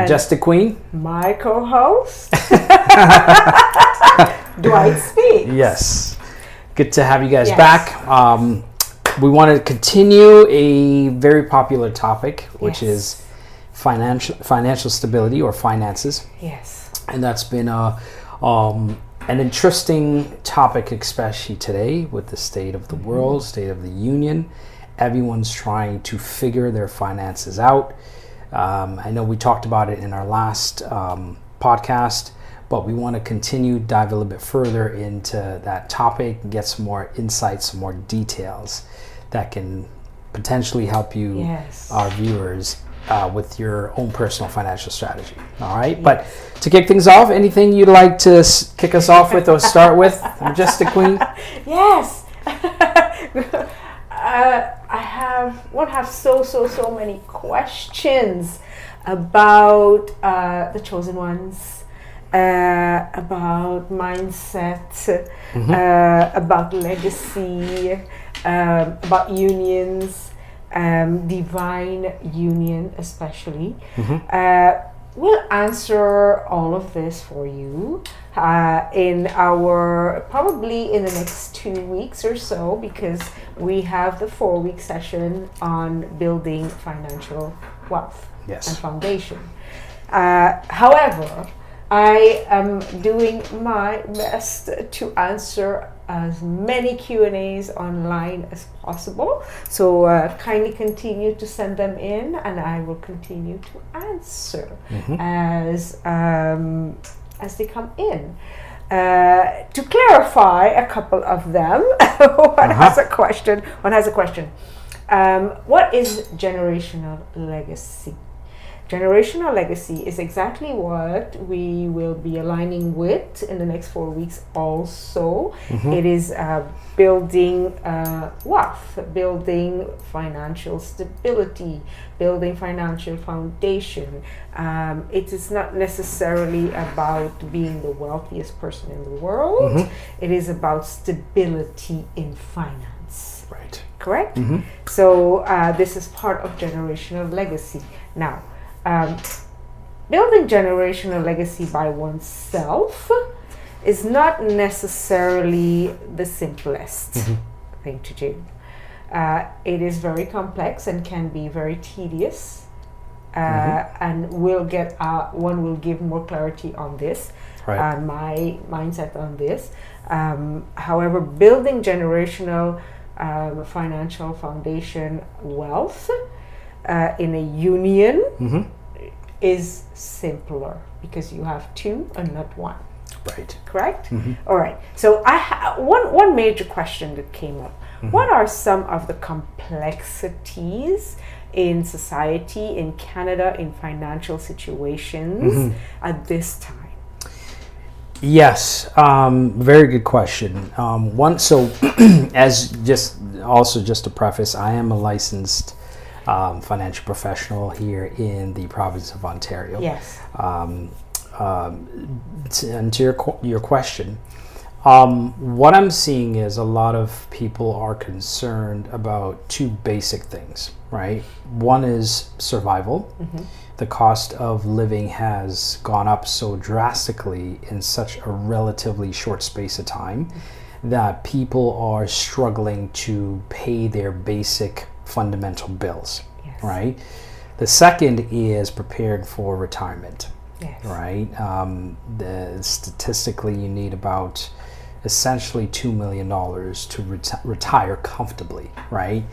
Just the Queen. My co-host, Dwight Speaks. Yes. Good to have you guys Yes. back. We want to continue a very popular topic, which Yes. is financial stability or finances. Yes. And that's been an interesting topic, especially today with the state of the world, state of the union. Everyone's trying to figure their finances out. I know we talked about it in our last podcast, but we want to continue, dive a little bit further into that topic, and get some more insights, some more details that can potentially help you, Yes. our viewers, with your own personal financial strategy. All right. But to kick things off, anything you'd like to kick us off with or start with, Just the Queen? Yes. I have so many questions about the chosen ones, about mindset, about legacy, about unions, divine union especially. We'll answer all of this for you probably in the next 2 weeks or so, because we have the 4-week session on building financial wealth and foundation. However, I am doing my best to answer as many Q&As online as possible. So kindly continue to send them in, and I will continue to answer as they come in. To clarify a couple of them, one has a question. What is generational legacy? Generational legacy is exactly what we will be aligning with in the next 4 weeks also. It is building wealth, building financial stability, building financial foundation. It is not necessarily about being the wealthiest person in the world. It is about stability in finance. Right. Correct? So this is part of generational legacy. Now, building generational legacy by oneself is not necessarily the simplest thing to do. It is very complex and can be very tedious, and one will give more clarity on this, and my mindset on this. However, building generational financial foundation wealth in a union is simpler because you have two and not one. Right. Correct? All right. So one major question that came up. What are some of the complexities in society, in Canada, in financial situations at this time? Yes, very good question. As just to preface, I am a licensed financial professional here in the province of Ontario. Yes. And to your question, what I'm seeing is a lot of people are concerned about two basic things, right? One is survival. The cost of living has gone up so drastically in such a relatively short space of time that people are struggling to pay their basic fundamental bills, right? The second is prepared for retirement, right? Statistically, you need about essentially $2 million to retire comfortably, right?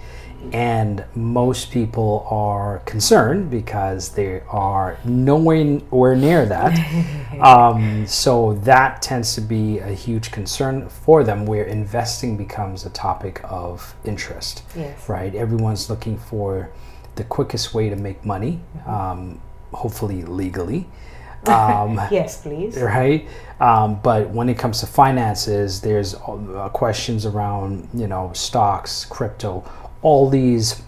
And most people are concerned because they are nowhere near that. So that tends to be a huge concern for them, where investing becomes a topic of interest, right? Everyone's looking for the quickest way to make money, hopefully legally. Yes, please. Right? But when it comes to finances, there's questions around, stocks, crypto, all these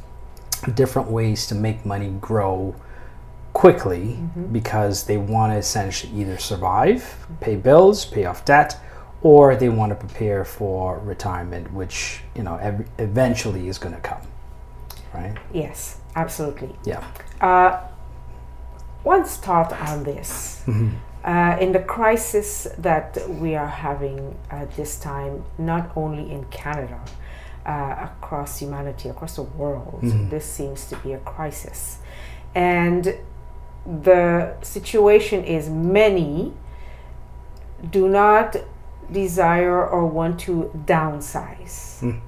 different ways to make money grow quickly because they want to essentially either survive, pay bills, pay off debt, or they want to prepare for retirement, which, eventually is going to come. Right? Yes, absolutely. Yeah. one's thought on this. In the crisis that we are having at this time, not only in Canada, across humanity, across the world, this seems to be a crisis. And the situation is many do not desire or want to downsize.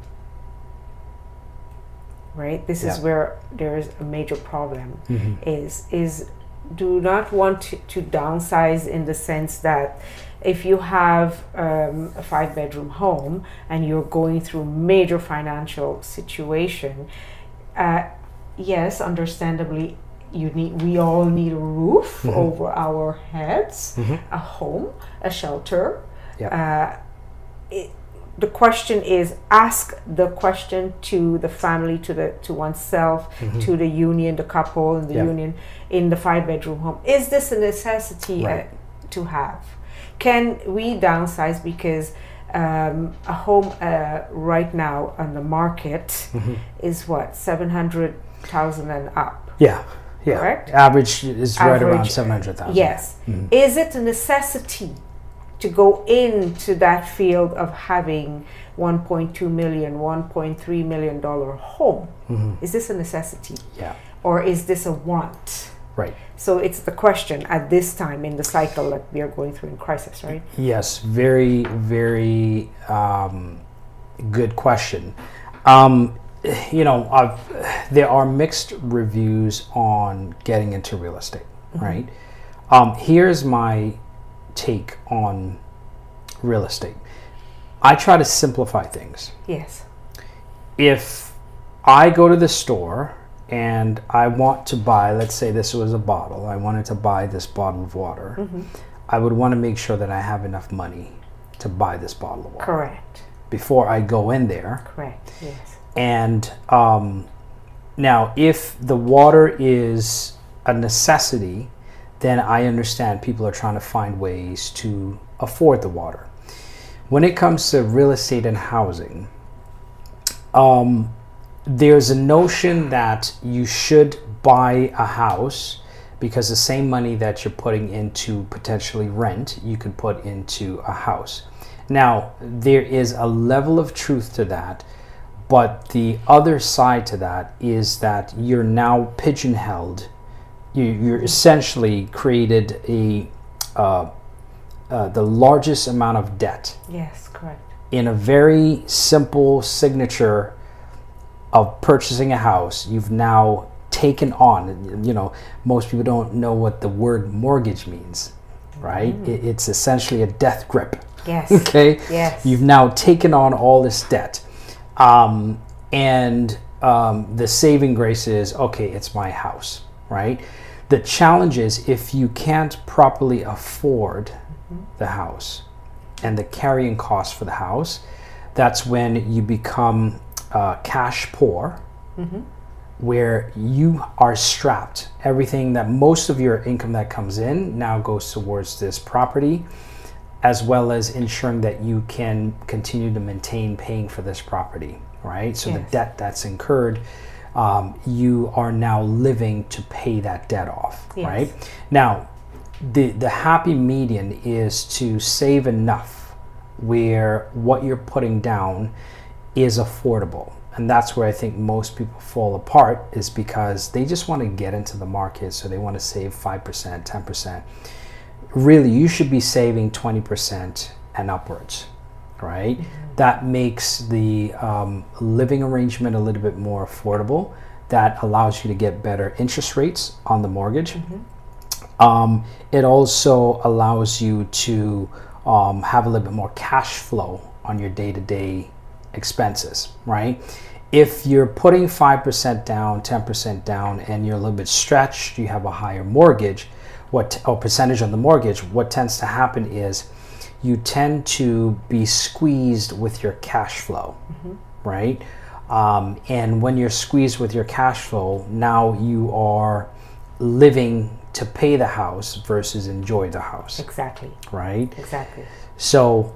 Right? This is where there is a major problem. Is do not want to downsize in the sense that if you have a 5-bedroom home and you're going through major financial situation, yes, understandably, we all need a roof over our heads, a home, a shelter. The question is, ask the question to the family, to oneself, to the union, the couple in the union in the 5-bedroom home. Is this a necessity to have? Can we downsize? Because a home right now on the market is what, 700,000 and up. Yeah. Correct? Average is right around 700,000. Yes. Is it a necessity to go into that field of having $1.2 million, $1.3 million home? Is this a necessity? Yeah. Or is this a want? Right. So it's the question at this time in the cycle that we are going through in crisis, right? Yes, very, very good question. There are mixed reviews on getting into real estate, right? Here's my take on real estate. I try to simplify things. Yes. If I go to the store and I want to buy, let's say this was a bottle, I wanted to buy this bottle of water, I would want to make sure that I have enough money to buy this bottle of water. Correct. Before I go in there. Correct, yes. And now if the water is a necessity, then I understand people are trying to find ways to afford the water. When it comes to real estate and housing, there's a notion that you should buy a house because the same money that you're putting into potentially rent, you could put into a house. Now, there is a level of truth to that, but the other side to that is that you're now pigeonholed. You're essentially created the largest amount of debt. Yes, correct. In a very simple signature of purchasing a house, you've now taken on, most people don't know what the word mortgage means, right? It's essentially a death grip. Yes. Okay? Yes. You've now taken on all this debt. And the saving grace is, okay, it's my house, right? The challenge is if you can't properly afford the house and the carrying costs for the house, that's when you become cash poor, where you are strapped. Everything that most of your income that comes in now goes towards this property, as well as ensuring that you can continue to maintain paying for this property, right? So the debt that's incurred, you are now living to pay that debt off, right? Now, the happy median is to save enough where what you're putting down is affordable. And that's where I think most people fall apart, is because they just want to get into the market, so they want to save 5%, 10%. Really, you should be saving 20% and upwards, right? That makes the living arrangement a little bit more affordable. That allows you to get better interest rates on the mortgage. It also allows you to have a little bit more cash flow on your day-to-day expenses, right? If you're putting 5% down, 10% down, and you're a little bit stretched, you have a higher mortgage, percentage on the mortgage, what tends to happen is you tend to be squeezed with your cash flow, right? And when you're squeezed with your cash flow, now you are living to pay the house versus enjoy the house. Exactly. Right? Exactly. So,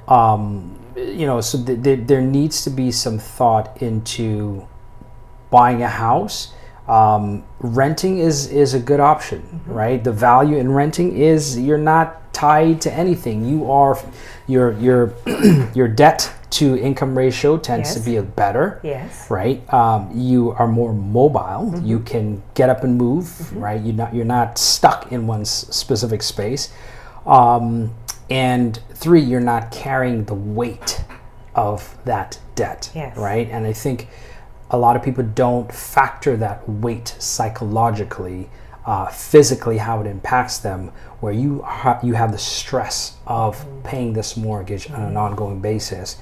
there needs to be some thought into buying a house, Renting is a good option, right? The value in renting is you're not tied to anything. You are your your debt to income ratio tends to be better, Yes. right? You are more mobile. You can get up and move, right? You're not stuck in one specific space. And 3, you're not carrying the weight of that debt, Yes. right? And I think a lot of people don't factor that weight psychologically, physically, how it impacts them, where you have the stress of paying this mortgage on an ongoing basis,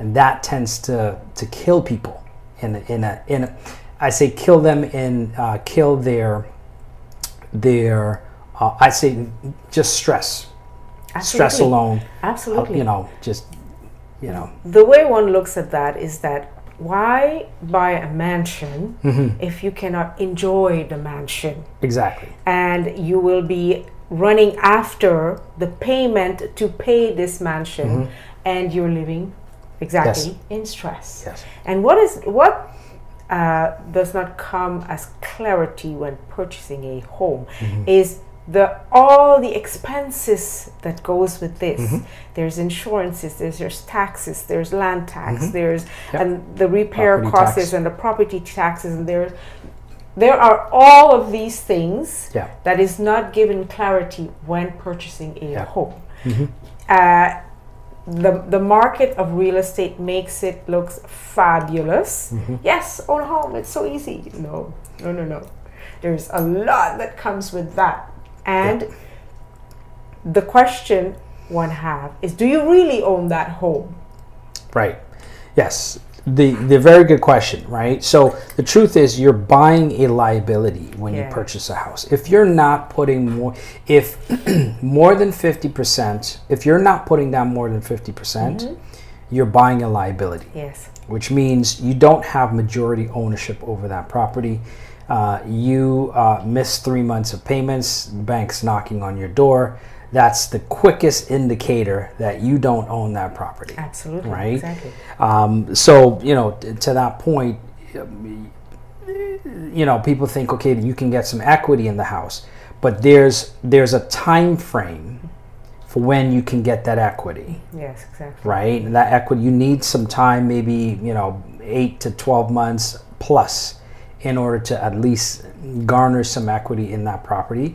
and that tends to kill people. I say kill them in kill their I say just stress. Absolutely. Stress alone. Absolutely. The way one looks at that is that why buy a mansion if you cannot enjoy the mansion? Exactly. And you will be running after the payment to pay this mansion, and you're living in stress. Yes. And what does not come as clarity when purchasing a home is all the expenses that goes with this. There's insurances, there's taxes, there's land tax, there's and the repair Property costs tax. and the property taxes, and there are all of these things that is not given clarity when purchasing a home. The market of real estate makes it looks fabulous. Yes, own a home, it's so easy. No. There's a lot that comes with that. And the question one have is, do you really own that home? Right. Yes. The very good question, right? So the truth is you're buying a liability when you purchase a house. If you're not putting more than 50%, if you're not putting down more than 50%, you're buying a liability. Yes. Which means you don't have majority ownership over that property. You miss 3 months of payments, bank's knocking on your door. That's the quickest indicator that you don't own that property. Absolutely. Right? Exactly. So, to that point, people think, okay, you can get some equity in the house, but there's a time frame for when you can get that equity. Yes, exactly. Right? And that equity, you need some time, maybe, 8 to 12 months plus, in order to at least garner some equity in that property.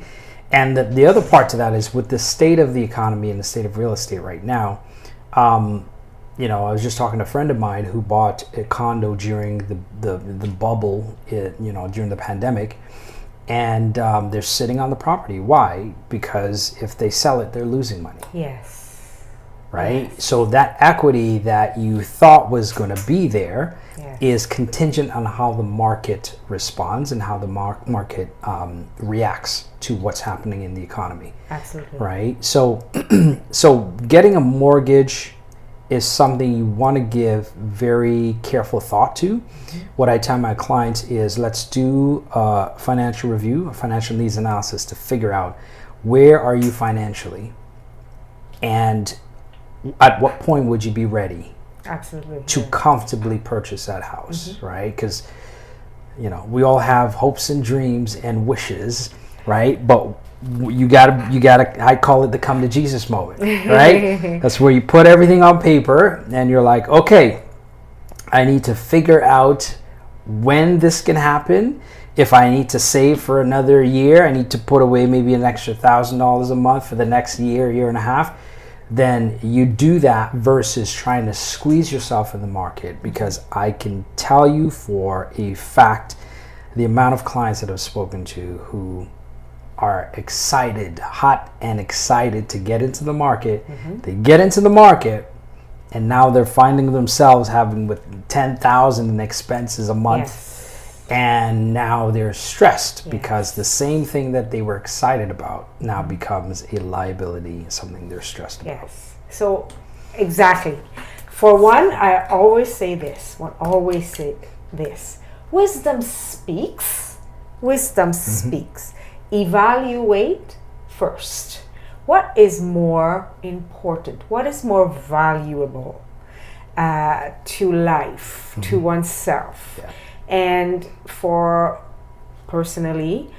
And the other part to that is, with the state of the economy and the state of real estate right now, I was just talking to a friend of mine who bought a condo during the bubble, during the pandemic, and they're sitting on the property. Why? Because if they sell it, they're losing money. Yes. Right? Yes. So that equity that you thought was going to be there is contingent on how the market responds and how the market reacts to what's happening in the economy. Absolutely. Right? So getting a mortgage is something you want to give very careful thought to. What I tell my clients is, let's do a financial review, a financial needs analysis, to figure out where are you financially, and at what point would you be ready to comfortably purchase that house, right? Because we all have hopes and dreams and wishes, right? But you gotta I call it the come to Jesus moment, right? That's where you put everything on paper and you're like, okay, I need to figure out when this can happen. If I need to save for another year, I need to put away maybe an extra $1,000 a month for the next year and a half. Then you do that versus trying to squeeze yourself in the market. Because I can tell you for a fact, the amount of clients that I've spoken to who are excited, hot and excited to get into the market, they get into the market, and now they're finding themselves having with $10,000 in expenses a month. And now they're stressed because the same thing that they were excited about now becomes a liability, something they're stressed about. Yes. So, exactly. For one, I always say this. Wisdom speaks. Wisdom speaks. Evaluate first. What is more important? What is more valuable to life, to oneself? And for personally,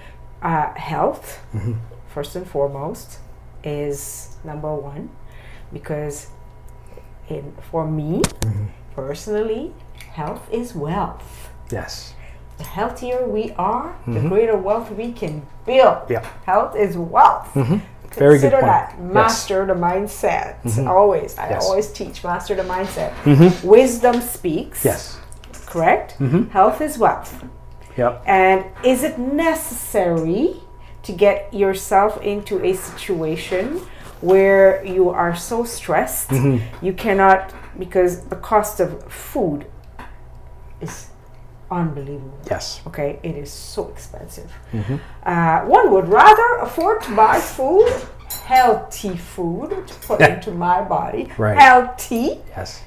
health, first and foremost, is number one, because for me, personally, health is wealth. Yes. The healthier we are, the greater wealth we can build. Yeah. Health is wealth. Very good Consider point. that. Master the mindset. Always. I Yes. always teach master the mindset. Wisdom speaks. Yes. Correct? Health is wealth. Yep. And is it necessary to get yourself into a situation where you are so stressed you cannot, because the cost of food is unbelievable. Yes. Okay, it is so expensive. One would rather afford to buy food, healthy food, to put into my body, Right. healthy, Yes.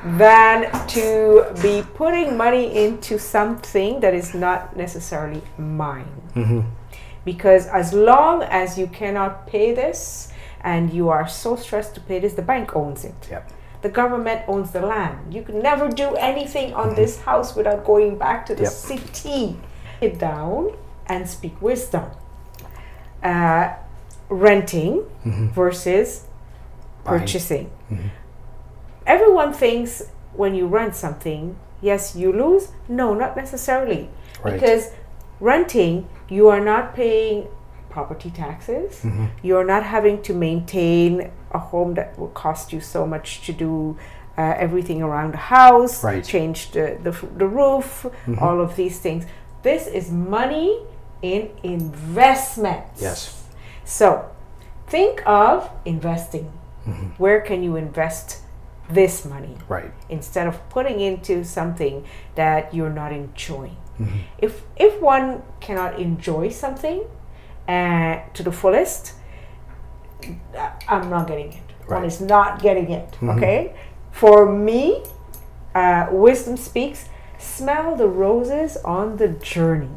than to be putting money into something that is not necessarily mine. Because as long as you cannot pay this and you are so stressed to pay this, the bank owns it. Yep. The government owns the land. You can never do anything on this house without going back to the Yep. city. Sit down and speak wisdom. Renting versus Buying. purchasing. Everyone thinks when you rent something, yes, you lose. No, not necessarily. Right. Because renting, you are not paying property taxes. You are not having to maintain a home that will cost you so much to do everything around the house, Right. change the roof, all of these things. This is money in investments. Yes. So think of investing. Where can you invest this money Right. instead of putting into something that you're not enjoying? If one cannot enjoy something to the fullest, I'm not getting it. One Right. is not getting it. Okay. For me, wisdom speaks. Smell the roses on the journey.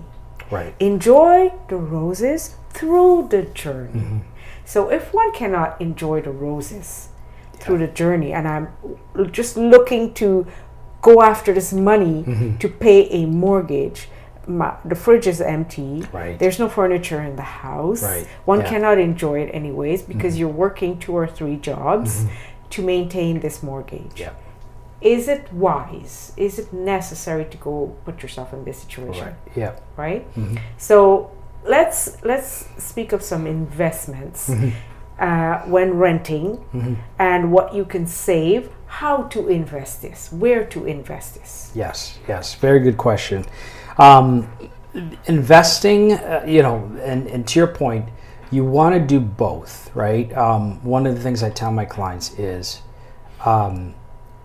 Right. Enjoy the roses through the journey. So if one cannot enjoy the roses through the journey, and I'm just looking to go after this money to pay a mortgage, the fridge is empty. Right. There's no furniture in the house. Right. One Yeah. cannot enjoy it anyways because you're working 2 or 3 jobs to maintain this mortgage. Yeah. Is it wise? Is it necessary to go put yourself in this situation? Right. Yeah. Right? So let's speak of some investments when renting and what you can save, how to invest this, where to invest this. Yes. Yes. Very good question. Investing, and to your point, you want to do both, right? One of the things I tell my clients is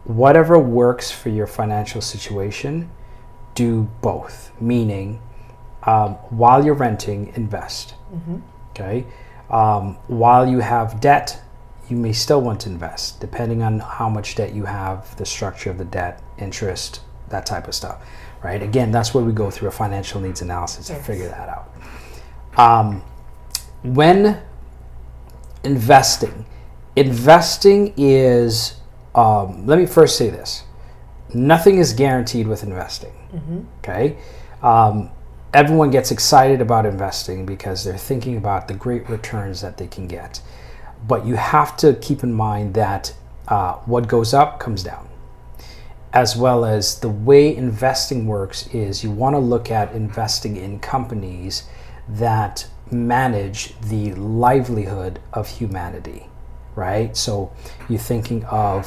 whatever works for your financial situation, do both. Meaning, while you're renting, invest. Okay. While you have debt, you may still want to invest, depending on how much debt you have, the structure of the debt, interest, that type of stuff. Right. Again, that's where we go through a financial needs analysis to figure that out. When investing is, let me first say this. Nothing is guaranteed with investing. Okay. Everyone gets excited about investing because they're thinking about the great returns that they can get. But you have to keep in mind that what goes up comes down. As well as the way investing works is you want to look at investing in companies that manage the livelihood of humanity, right? So you're thinking of,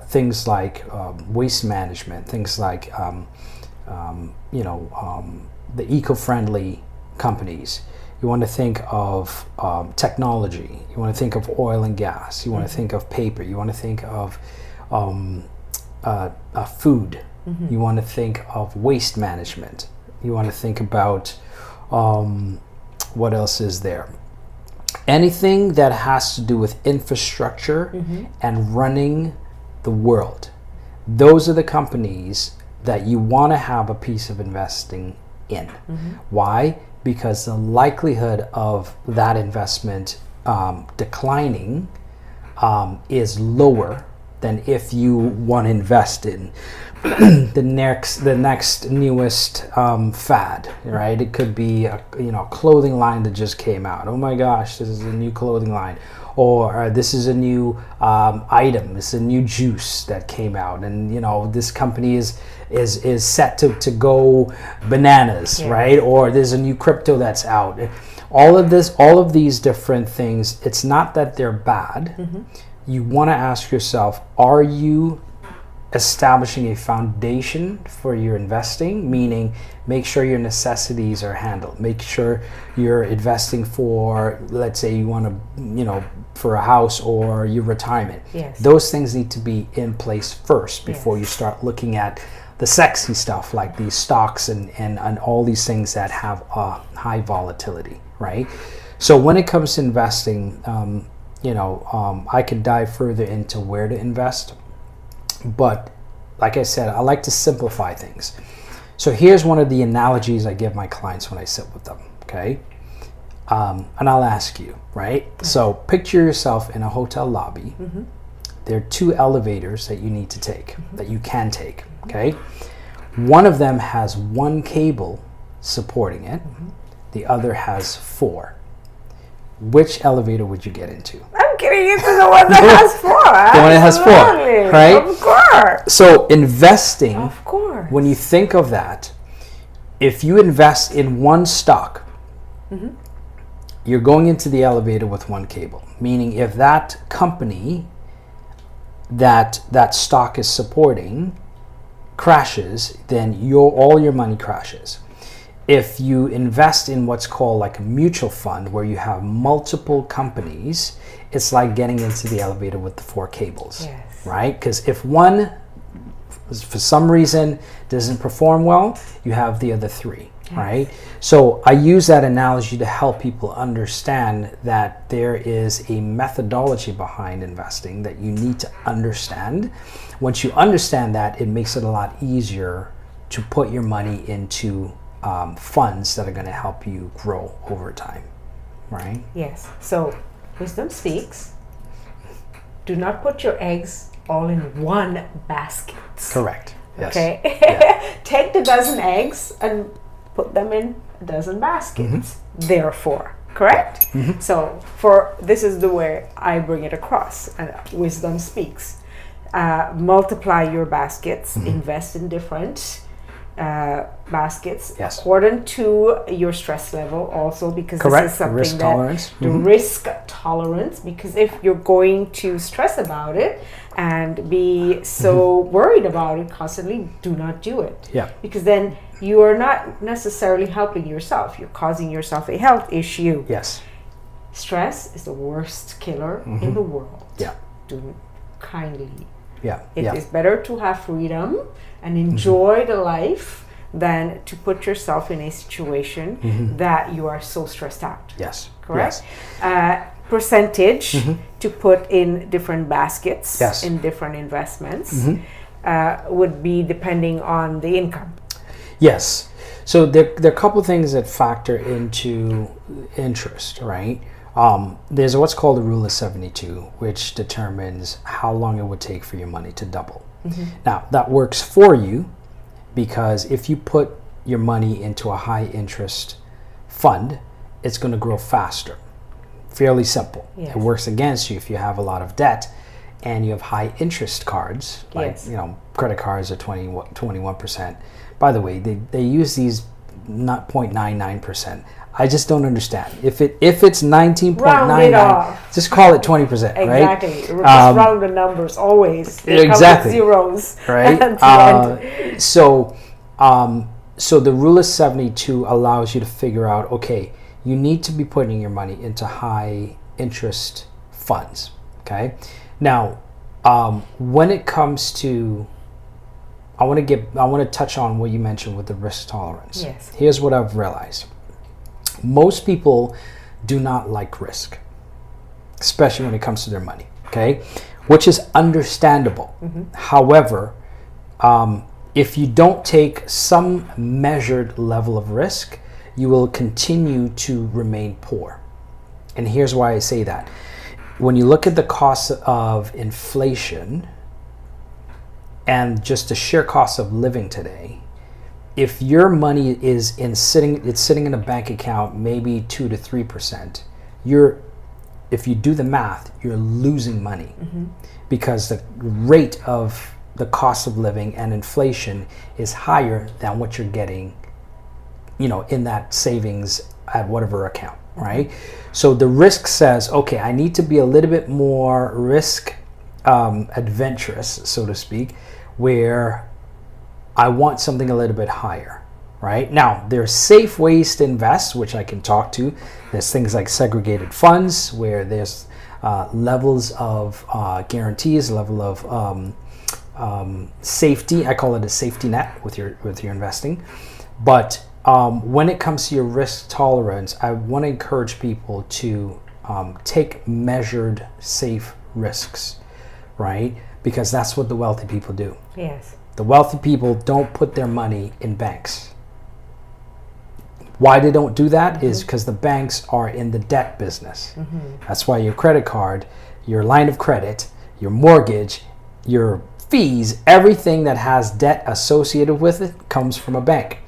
things like waste management, things like, the eco-friendly companies. You want to think of technology. You want to think of oil and gas. You want to think of paper. You want to think of food. You want to think of waste management. You want to think about what else is there? Anything that has to do with infrastructure and running the world. Those are the companies that you want to have a piece of investing in. Why? Because the likelihood of that investment declining is lower than if you want to invest in the next newest fad, right? It could be a clothing line that just came out. Oh my gosh, this is a new clothing line, or this is a new item. This is a new juice that came out, and this company is set to go bananas, right? Or there's a new crypto that's out. All of these different things. It's not that they're bad. Mm-hmm. You want to ask yourself, are you establishing a foundation for your investing? Meaning, make sure your necessities are handled. Make sure you're investing for, let's say you want to, for a house or your retirement. Yes. Those things need to be in place first before you start looking at the sexy stuff like these stocks and all these things that have a high volatility, right? So when it comes to investing, I could dive further into where to invest, but like I said, I like to simplify things. So here's one of the analogies I give my clients when I sit with them, okay? And I'll ask you, right? Mm-hmm. So picture yourself in a hotel lobby. Mm-hmm. There are 2 elevators that you need to take, that you can take, okay? One of them has 1 cable supporting it. The other has 4. Which elevator would you get into? I'm getting into the one that has 4. The one that has 4, right? Of course. So investing, of course, when you think of that, if you invest in one stock, you're going into the elevator with 1 cable. Meaning if that company that stock is supporting crashes, then all your money crashes. If you invest in what's called like a mutual fund where you have multiple companies, it's like getting into the elevator with the 4 cables, right? Because if one, for some reason, doesn't perform well, you have the other 3, right? So I use that analogy to help people understand that there is a methodology behind investing that you need to understand. Once you understand that, it makes it a lot easier to put your money into funds that are going to help you grow over time, right? Yes. So, wisdom speaks. Do not put your eggs all in one basket. Correct. Yes. Okay. Yeah. Take the dozen eggs and put them in a dozen baskets. Therefore, correct? So, this is the way I bring it across. Wisdom speaks. Multiply your baskets. Invest in different baskets according to your stress level also, because this is something risk tolerance. The risk tolerance, because if you're going to stress about it and be so worried about it constantly, do not do it. Because then you are not necessarily helping yourself, you're causing yourself a health issue. Stress is the worst killer in the world. Do kindly. It is better to have freedom and enjoy the life than to put yourself in a situation that you are so stressed out. Correct? Percentage to put in different baskets in different investments would be depending on the income. So there are a couple of things that factor into interest, right? There's what's called the rule of 72, which determines how long it would take for your money to double. Now, that works for you because if you put your money into a high interest fund, it's going to grow faster. Fairly simple. It works against you if you have a lot of debt and you have high interest cards, like credit cards are 21%. By the way, they use these not 0.99%. I just don't understand. If it's 19.99, just call it 20%, right? Exactly. Just round the numbers always. They come with zeros, right? So the rule of 72 allows you to figure out, okay, you need to be putting your money into high interest funds. Okay. Now, when it comes to, I want to touch on what you mentioned with the risk tolerance. Here's what I've realized. Most people do not like risk, especially when it comes to their money, okay? Which is understandable. However, if you don't take some measured level of risk, you will continue to remain poor. And here's why I say that. When you look at the cost of inflation, and just the sheer cost of living today, if your money is sitting in a bank account, maybe 2 to 3%, if you do the math, you're losing money because the rate of the cost of living and inflation is higher than what you're getting, in that savings at whatever account, right? So the risk says, okay, I need to be a little bit more risk adventurous, so to speak, where I want something a little bit higher, right? Now, there's safe ways to invest, which I can talk to. There's things like segregated funds, where there's levels of guarantees, level of safety. I call it a safety net with your investing. But when it comes to your risk tolerance, I want to encourage people to take measured, safe risks, right? Because that's what the wealthy people do. Yes. The wealthy people don't put their money in banks. Why they don't do that is because the banks are in the debt business. That's why your credit card, your line of credit, your mortgage, your fees, everything that has debt associated with it comes from a bank.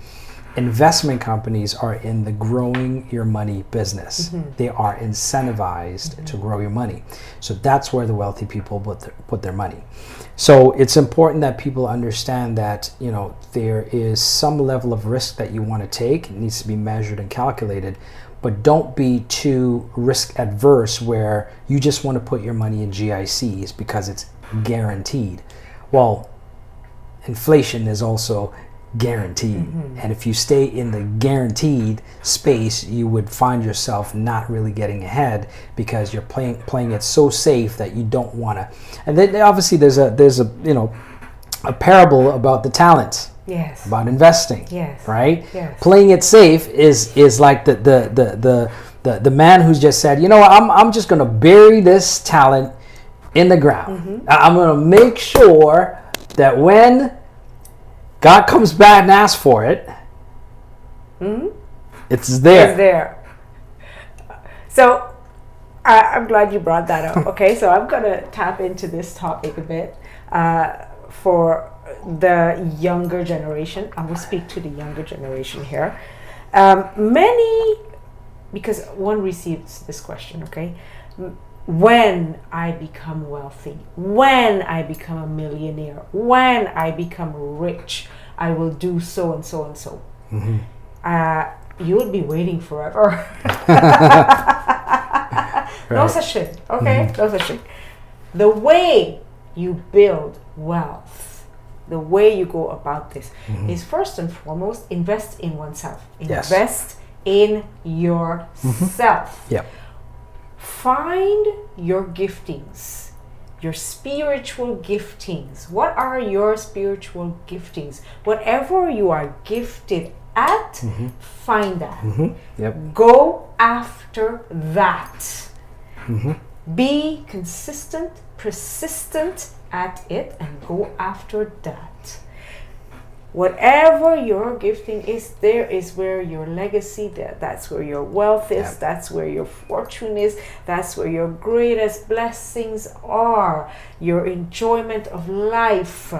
Investment companies are in the growing your money business. They are incentivized to grow your money. So that's where the wealthy people put their money. So it's important that people understand that, there is some level of risk that you want to take. It needs to be measured and calculated, but don't be too risk adverse where you just want to put your money in GICs because it's guaranteed. Well, inflation is also guaranteed. And if you stay in the guaranteed space, you would find yourself not really getting ahead because you're playing it so safe that you don't want to. And then obviously there's a parable about the talents. Yes. About investing. Yes. Right? Yes. Playing it safe is like the man who's just said, I'm just going to bury this talent in the ground. I'm going to make sure that when God comes back and asks for it, it's there. It's there. So I'm glad you brought that up. Okay, so I'm going to tap into this topic a bit for the younger generation. I will speak to the younger generation here. Because one receives this question, okay? When I become wealthy, when I become a millionaire, when I become rich, I will do so and so and so. You will be waiting forever. No such thing, okay? No such thing. The way you build wealth, the way you go about this is first and foremost, invest in oneself. Invest in yourself. Yep. Find your giftings, your spiritual giftings. What are your spiritual giftings? Whatever you are gifted at, find that. Yep. Go after that. Be consistent, persistent at it, and go after that. Whatever your gifting is, there is where your legacy, that's where your wealth is, that's where your fortune is, that's where your greatest blessings are. Your enjoyment of life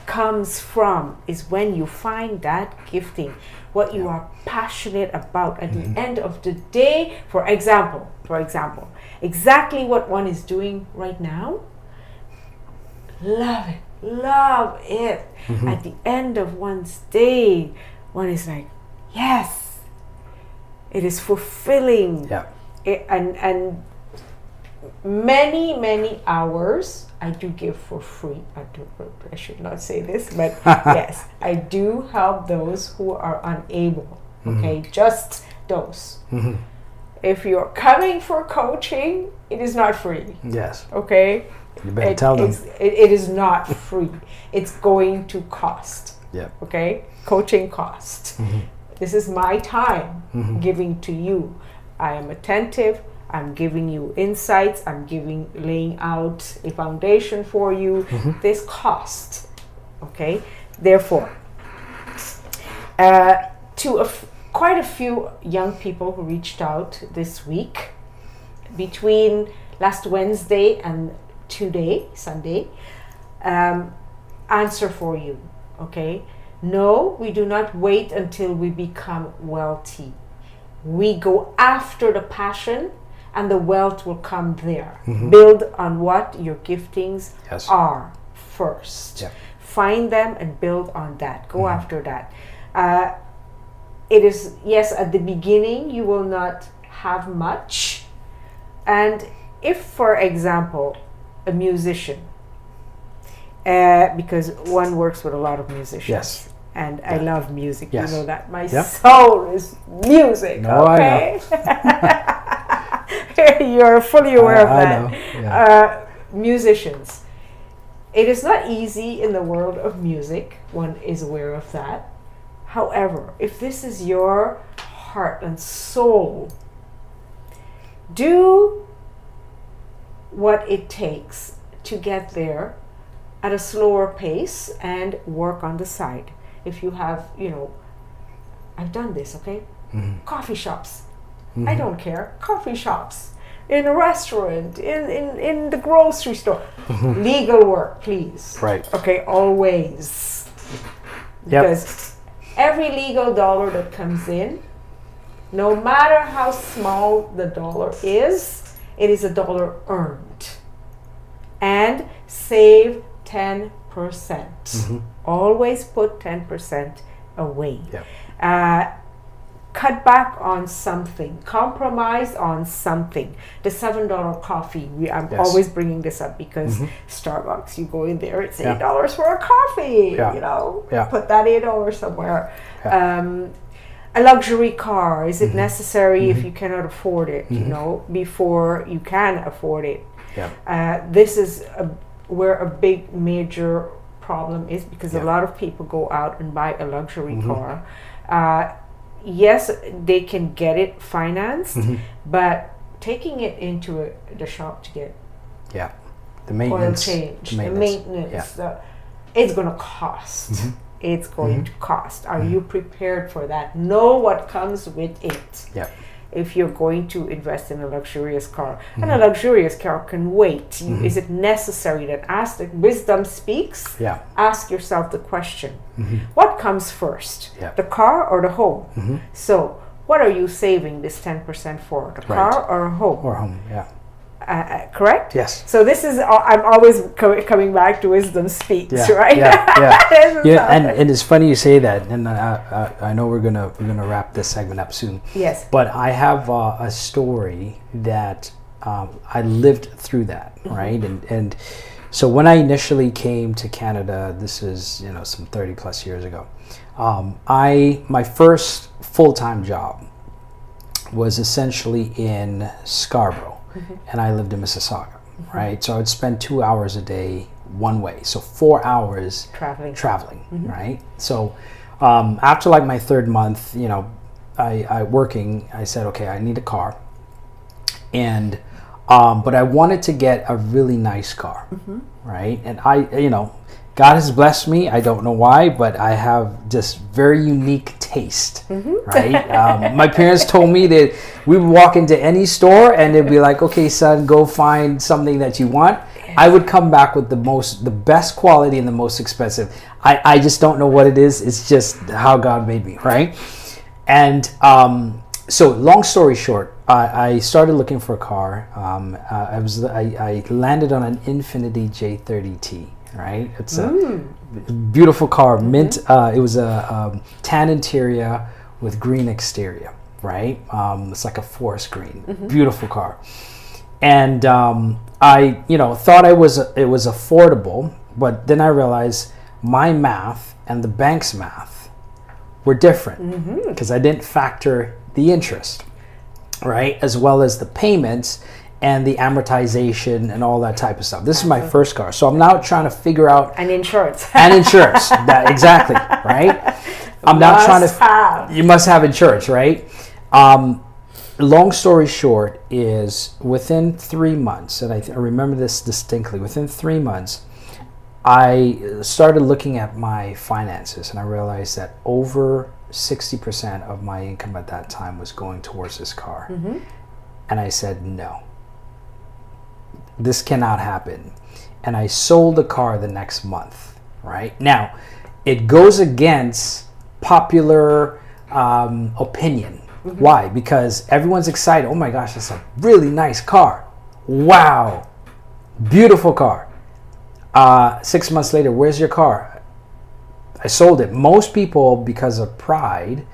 comes from, is when you find that gifting, what you are passionate about. At the end of the day, for example, exactly what one is doing right now, love it. At the end of one's day, one is like, yes, it is fulfilling. And many hours I do give for free. I should not say this, but yes, I do help those who are unable. Okay, just those. If you're coming for coaching, it is not free. Yes. Okay. You better tell them. It is not free. It's going to cost. Okay? Coaching cost. This is my time giving to you. I am attentive. I'm giving you insights. I'm laying out a foundation for you. This cost. Okay? Therefore, to quite a few young people who reached out this week, between last Wednesday and today, Sunday, answer for you. Okay? No, we do not wait until we become wealthy. We go after the passion, and the wealth will come there. Build on what your giftings Yes. are first. Yeah. Find them and build on that. Go after that. It is, yes, at the beginning you will not have much. And if, for example, a musician, because one works with a lot of musicians. Yes. And I love music. Yes. You know that. My Yep. soul is music. No, I okay? You're fully aware of I that. know. Yeah. Musicians. It is not easy in the world of music. One is aware of that. However, if this is your heart and soul, do what it takes to get there at a slower pace and work on the side. If you have, I've done this, okay? Coffee shops. I don't care. Coffee shops. In a restaurant, in the grocery store. Legal work, please. Right. Okay, always. Yep. Because every legal dollar that comes in, no matter how small the dollar is, it is a dollar earned. And save 10%. Always put 10% away. Yep. Cut back on something. Compromise on something. The $7 coffee. I'm Yes. always bringing this up because Starbucks, you go in there, it's Yeah. $8 for a coffee. Yeah. Yeah. Put that $8 somewhere. Yeah. A luxury car. Is it necessary if you cannot afford it? Before you can afford it. Yeah. This is where a big major problem is, because a lot of people go out and buy a luxury car. Yes, they can get it financed, but taking it into the shop to get Yeah. The oil maintenance. change, the the maintenance, it's going to cost. It's going to cost. Are you prepared for that? Know what comes with it. Yeah. If you're going to invest in a luxurious car, and a luxurious car can wait. Is it necessary? That ask the wisdom speaks. Yeah. Ask yourself the question: what comes first, Yeah. the car or the home? So, what are you saving this 10% for? The car or a home? Or home. Yeah. Correct? Yes. So this is, I'm always coming back to wisdom speaks, Yeah. right? Yeah. Yeah. And it's funny you say that, and I know we're gonna wrap this segment up soon. Yes. But I have a story that I lived through that, right? And so when I initially came to Canada, this is some 30 plus years ago. My first full-time job was essentially in Scarborough. And I lived in Mississauga, right? So I would spend 2 hours a day one way. So 4 hours traveling, right? So after like my third month, I said, okay, I need a car. And, but I wanted to get a really nice car, right? And God has blessed me. I don't know why, but I have just very unique taste, right? My parents told me that we would walk into any store and they'd be like, okay, son, go find something that you want. I would come back with the best quality and the most expensive. I just don't know what it is. It's just how God made me, right? And so long story short, I started looking for a car. I landed on an Infiniti J30T. Right, it's a beautiful car, mint. It was a tan interior with green exterior. Right, it's like a forest green, beautiful car. And I, thought it was affordable, but then I realized my math and the bank's math were different because I didn't factor the interest, right, as well as the payments and the amortization and all that type of stuff. This is my first car. So I'm now trying to figure out... And insurance. Exactly, right? I'm now trying to... You must have insurance, right? Long story short is within 3 months, and I remember this distinctly, within 3 months, I started looking at my finances and I realized that over 60% of my income at that time was going towards this car. And I said, no. This cannot happen. And I sold the car the next month. right? Now, it goes against popular opinion. Why? Because everyone's excited. Oh my gosh, that's a really nice car. Wow. Beautiful car. 6 months later, where's your car? I sold it. Most people, because of pride,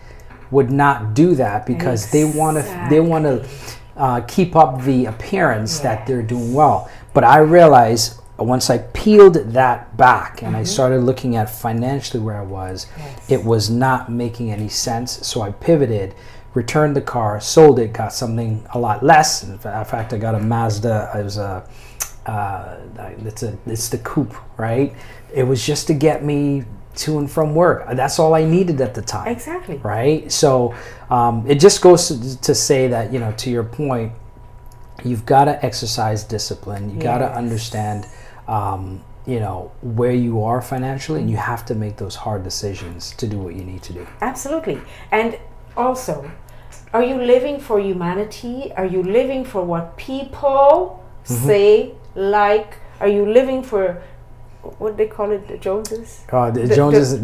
would not do that because they want to keep up the appearance that they're doing well. But I realized once I peeled that back and I started looking at financially where I was, it was not making any sense. So I pivoted, returned the car, sold it, got something a lot less. In fact, I got a Mazda. It was it's the coupe, right? It was just to get me to and from work. That's all I needed at the time. Exactly. Right? So it just goes to say that, to your point, you've got to exercise discipline. You got to understand, where you are financially, and you have to make those hard decisions to do what you need to do. Absolutely. And also, are you living for humanity? Are you living for what people say, like? Are you living for what they call it, the Joneses? The Joneses,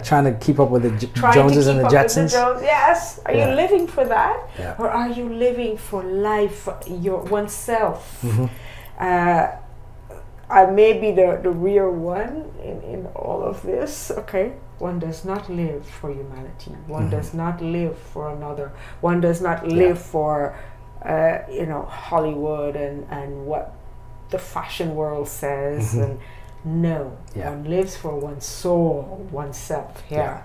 trying to keep up with the Joneses and the Jetsons. Yes. Are you living for that? Yeah. Or are you living for life, oneself? I may be the real one in all of this. Okay. One does not live for humanity. One does not live for another. One does not live for, Hollywood and what the fashion world says. And no, one lives for one's soul, oneself. Yeah.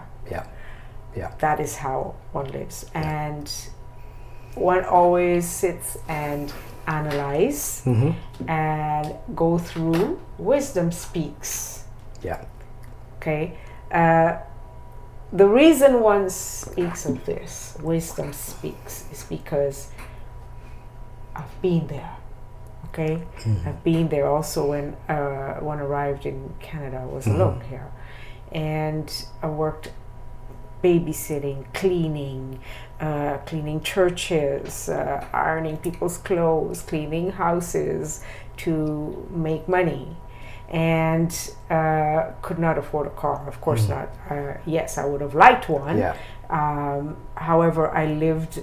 That is how one lives. And one always sits and analyze and go through. Wisdom speaks. Yeah. Okay. The reason one speaks of this, wisdom speaks, is because I've been there. Okay, I've been there also when one arrived in Canada. I was alone here, and I worked babysitting, cleaning churches, ironing people's clothes, cleaning houses to make money, and could not afford a car. Of course not. Yes, I would have liked one. Yeah. However, I lived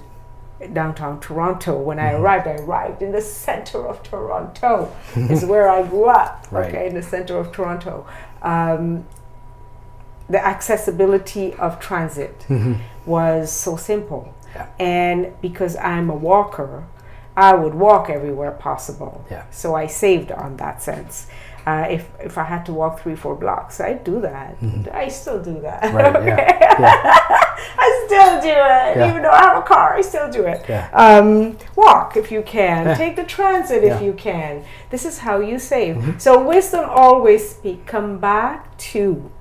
downtown Toronto. When I arrived in the center of Toronto. Is where I grew up. Right. Okay, in the center of Toronto. The accessibility of transit was so simple. Yeah. And because I'm a walker, I would walk everywhere possible. Yeah. So I saved on that sense. If I had to walk 3-4 blocks, I'd do that. I still do that. Right. Okay? Yeah. I still do it. Yeah. Even though I have a car, I still do it. Yeah. Walk if you can. Yeah. Take the transit if you can. This is how you save. So wisdom always speak. Come back to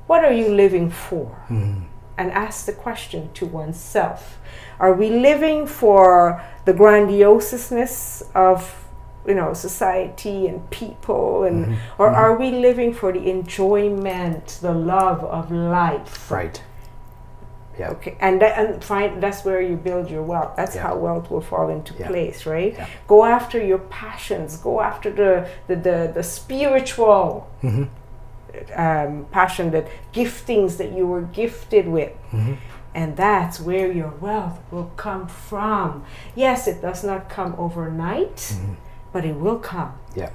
what are you living for? And ask the question to oneself. Are we living for the grandioseness of society and people, and or are we living for the enjoyment, the love of life? Right. Yeah. Okay, and find that's where you build your wealth. That's how wealth will fall into place, right? Yeah. Go after your passions. Go after the spiritual passion, that giftings that you were gifted with. And that's where your wealth will come from. Yes, it does not come overnight, but it will come. Yeah.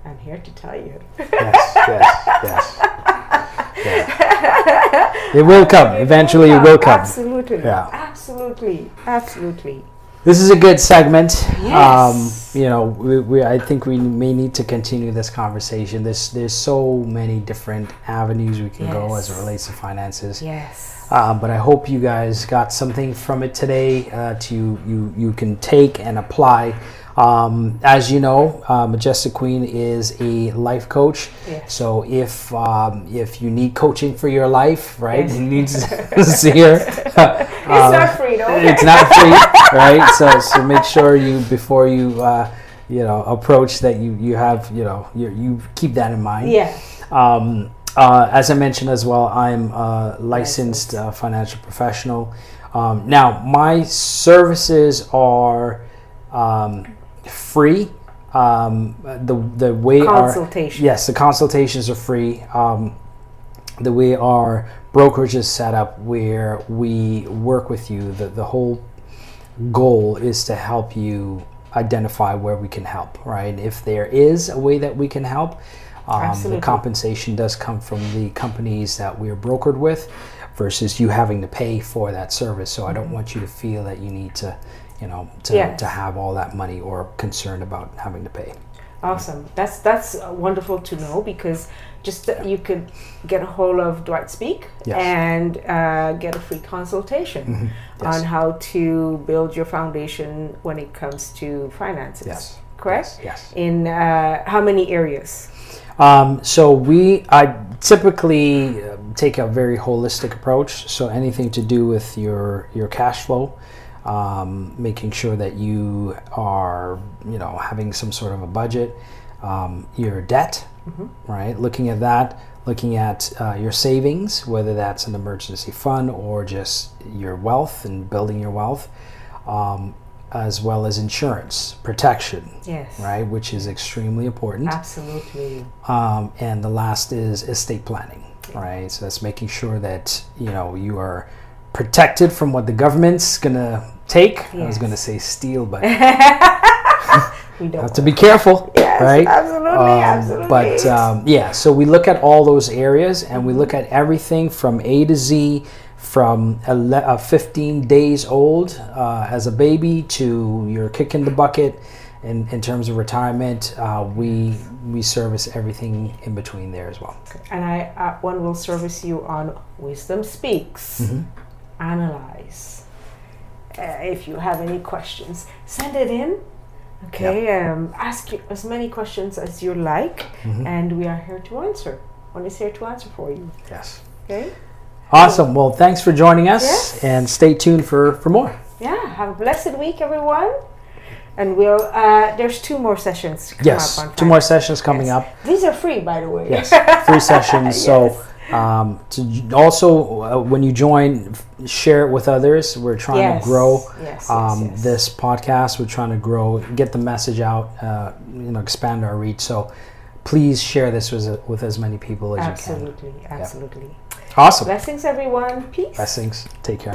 I'm here to tell you. Yes. It will come. Eventually it will come. Absolutely. Yeah. Absolutely. This is a good segment. Yes. I think we may need to continue this conversation. There's so many different avenues we can go as it relates to finances. Yes. But I hope you guys got something from it today you can take and apply. As you know, Majestic Queen is a life coach. Yes. So if you need coaching for your life, right, you need to see her. It's not free, though. It's not free, right? So make sure before you approach that you have you keep that in mind. Yeah. As I mentioned as well, I'm a licensed financial professional. Now my services are free. the way Consultation. the consultations are free. The way our brokerage is set up, where we work with you, the whole goal is to help you identify where we can help, right? If there is a way that we can help, the compensation does come from the companies that we're brokered with versus you having to pay for that service. So I don't want you to feel that you need to, to have all that money or concerned about having to pay. Awesome. That's wonderful to know, because just you could get a hold of Dwight Speak and get a free consultation on how to build your foundation when it comes to finances. Yes. Correct? Yes. In how many areas? So I typically take a very holistic approach. So anything to do with your cash flow, making sure that you are, having some sort of a budget, your debt, right? Looking at that, looking at your savings, whether that's an emergency fund or just your wealth and building your wealth, as well as insurance protection, right? Which is extremely important. Absolutely. And the last is estate planning, right? So that's making sure that, you are protected from what the government's gonna take. I was gonna say steal, but we don't have to be careful, right? Absolutely. But so we look at all those areas, and we look at everything from A to Z, from 15 days old as a baby to you're kicking the bucket. In terms of retirement, we service everything in between there as well. And one will service you on Wisdom Speaks. Analyze. If you have any questions, send it in. Okay. Ask you as many questions as you like, and we are here to answer. One is here to answer for you. Yes. Okay. Awesome. Well, thanks for joining us, and stay tuned for more. Yeah. Have a blessed week, everyone. And we'll there's 2 more sessions coming up on Friday. 2 more sessions coming up. These are free, by the way. Yes, free sessions. So to also when you join, share it with others. We're trying to grow this podcast. We're trying to grow, get the message out, expand our reach. So please share this with as many people as you can. Absolutely. Awesome. Blessings, everyone. Peace. Blessings. Take care.